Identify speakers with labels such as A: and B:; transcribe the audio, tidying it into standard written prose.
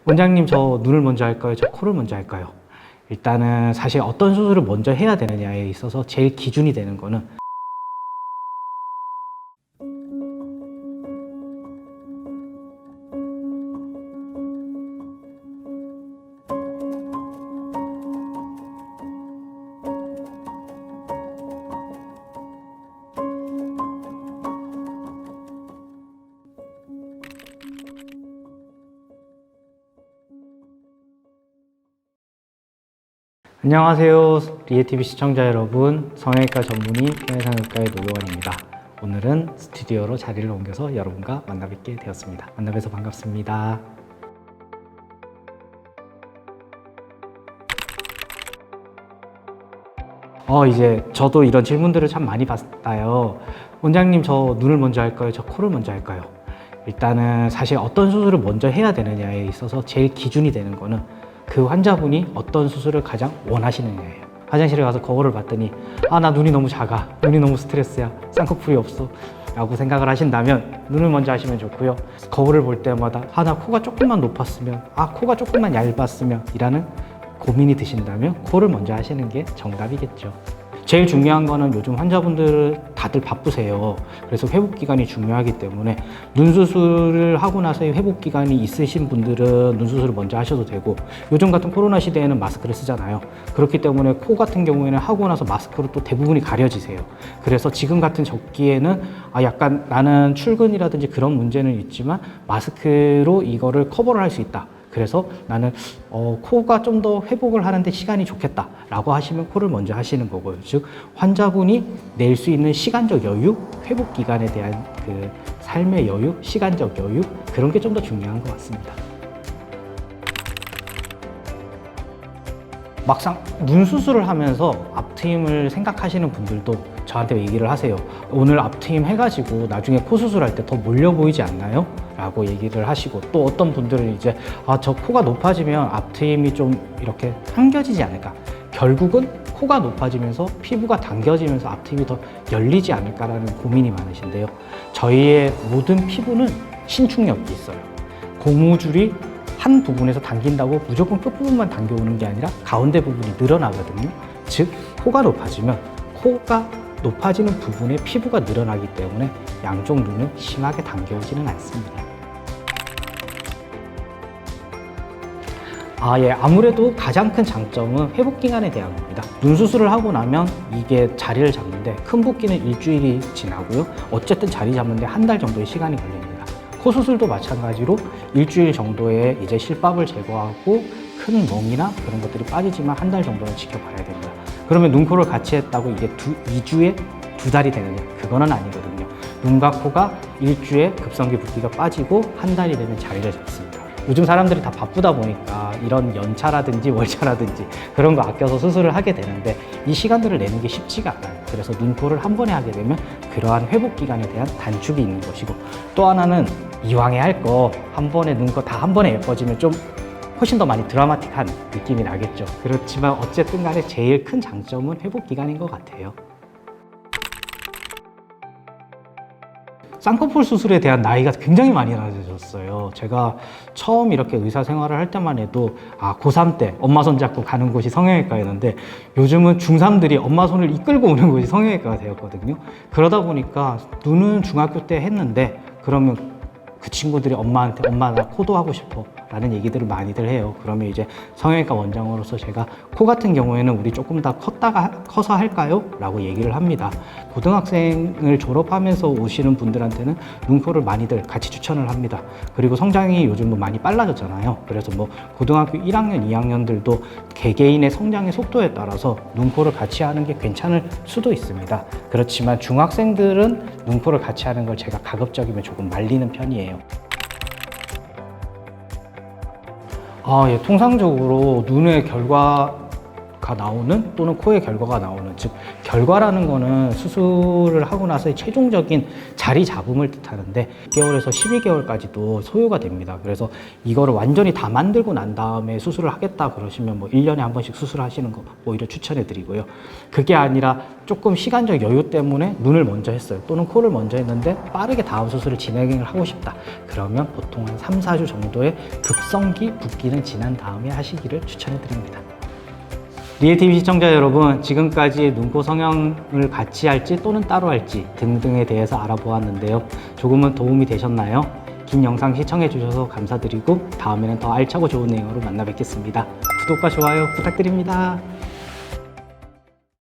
A: 원장님, 저 눈을 먼저 할까요? 저 코를 먼저 할까요? 일단은 사실 어떤 수술을 먼저 해야 되느냐에 있어서 제일 기준이 되는 거는 안녕하세요, 리에TV 시청자 여러분. 성형외과 전문의 편해상외과의 노경원입니다. 오늘은 스튜디오로 자리를 옮겨서 여러분과 만나 뵙게 되었습니다. 만나 뵈서 반갑습니다. 이제 저도 이런 질문들을 참 많이 받아요. 원장님, 저 눈을 먼저 할까요? 저 코를 먼저 할까요? 일단은 사실 어떤 수술을 먼저 해야 되느냐에 있어서 제일 기준이 되는 거는 그 환자분이 어떤 수술을 가장 원하시느냐예요. 화장실에 가서 거울을 봤더니 나 눈이 너무 작아, 눈이 너무 스트레스야, 쌍꺼풀이 없어 라고 생각을 하신다면 눈을 먼저 하시면 좋고요. 거울을 볼 때마다 나 코가 조금만 높았으면, 코가 조금만 얇았으면 이라는 고민이 드신다면 코를 먼저 하시는 게 정답이겠죠. 제일 중요한 거는 요즘 환자분들 다들 바쁘세요. 그래서 회복 기간이 중요하기 때문에 눈 수술을 하고 나서의 회복 기간이 있으신 분들은 눈 수술을 먼저 하셔도 되고, 요즘 같은 코로나 시대에는 마스크를 쓰잖아요. 그렇기 때문에 코 같은 경우에는 하고 나서 마스크로 또 대부분이 가려지세요. 그래서 지금 같은 적기에는 약간 나는 출근이라든지 그런 문제는 있지만 마스크로 이거를 커버를 할 수 있다. 그래서 나는 코가 좀 더 회복을 하는데 시간이 좋겠다 라고 하시면 코를 먼저 하시는 거고요. 즉 환자분이 낼 수 있는 시간적 여유, 회복 기간에 대한 그 삶의 여유, 시간적 여유, 그런 게 좀 더 중요한 것 같습니다. 막상 눈 수술을 하면서 앞트임을 생각하시는 분들도 저한테 얘기를 하세요. 오늘 앞트임 해가지고 나중에 코 수술할 때 더 몰려 보이지 않나요? 라고 얘기를 하시고, 또 어떤 분들은 이제 저 코가 높아지면 앞트임이 좀 이렇게 당겨지지 않을까, 결국은 코가 높아지면서 피부가 당겨지면서 앞트임이 더 열리지 않을까라는 고민이 많으신데요. 저희의 모든 피부는 신축력이 있어요. 고무줄이 한 부분에서 당긴다고 무조건 끝부분만 당겨오는 게 아니라 가운데 부분이 늘어나거든요. 즉 코가 높아지면 코가 높아지는 부분에 피부가 늘어나기 때문에 양쪽 눈은 심하게 당겨오지는 않습니다. 아무래도 가장 큰 장점은 회복 기간에 대한 겁니다. 눈 수술을 하고 나면 이게 자리를 잡는데 큰 붓기는 일주일이 지나고요. 어쨌든 자리 잡는데 한 달 정도의 시간이 걸립니다. 코 수술도 마찬가지로 일주일 정도의 이제 실밥을 제거하고 큰 멍이나 그런 것들이 빠지지만 한 달 정도는 지켜봐야 됩니다. 그러면 눈, 코를 같이 했다고 이게 2주에 2달이 되느냐? 그거는 아니거든요. 눈과 코가 일주에 급성기 붓기가 빠지고 한 달이 되면 자리를 잡습니다. 요즘 사람들이 다 바쁘다 보니까 이런 연차라든지 월차라든지 그런 거 아껴서 수술을 하게 되는데 이 시간들을 내는 게 쉽지가 않아요. 그래서 눈, 코를 한 번에 하게 되면 그러한 회복 기간에 대한 단축이 있는 것이고, 또 하나는 이왕에 할 거 한 번에 눈, 코 다 한 번에 예뻐지면 좀 훨씬 더 많이 드라마틱한 느낌이 나겠죠. 그렇지만 어쨌든 간에 제일 큰 장점은 회복 기간인 것 같아요. 쌍꺼풀 수술에 대한 나이가 굉장히 많이 낮아졌어요. 제가 처음 이렇게 의사 생활을 할 때만 해도 고3 때 엄마 손 잡고 가는 곳이 성형외과였는데 좀 중3들이 엄마 손을 이끌고 오는 곳이 성형외과가 되었거든요. 그러다 보니까 눈은 중학교 때 했는데 그러면 그 친구들이 엄마한테 엄마 나 코도 하고 싶어 라는 얘기들을 많이들 해요. 그러면 이제 성형외과 원장으로서 제가 코 같은 경우에는 우리 조금 더 커서 할까요? 라고 얘기를 합니다. 고등학생을 졸업하면서 오시는 분들한테는 눈, 코를 많이들 같이 추천을 합니다. 그리고 성장이 요즘 많이 빨라졌잖아요. 그래서 고등학교 1학년, 2학년들도 개개인의 성장의 속도에 따라서 눈, 코를 같이 하는 게 괜찮을 수도 있습니다. 그렇지만 중학생들은 눈, 코를 같이 하는 걸 제가 가급적이면 조금 말리는 편이에요. 통상적으로 눈의 결과가 나오는 또는 코의 결과가 나오는, 즉 결과라는 거는 수술을 하고 나서의 최종적인 자리 잡음을 뜻하는데 6개월에서 12개월까지도 소요가 됩니다. 그래서 이거를 완전히 다 만들고 난 다음에 수술을 하겠다 그러시면 뭐 1년에 한 번씩 수술하시는 거 오히려 추천해 드리고요. 그게 아니라 조금 시간적 여유 때문에 눈을 먼저 했어요. 또는 코를 먼저 했는데 빠르게 다음 수술을 진행을 하고 싶다. 그러면 보통 한 3, 4주 정도의 급성기 붓기는 지난 다음에 하시기를 추천해 드립니다. 리에TV 시청자 여러분, 지금까지 눈코 성형을 같이 할지 또는 따로 할지 등등에 대해서 알아보았는데요. 조금은 도움이 되셨나요? 긴 영상 시청해 주셔서 감사드리고 다음에는 더 알차고 좋은 내용으로 만나 뵙겠습니다. 구독과 좋아요 부탁드립니다.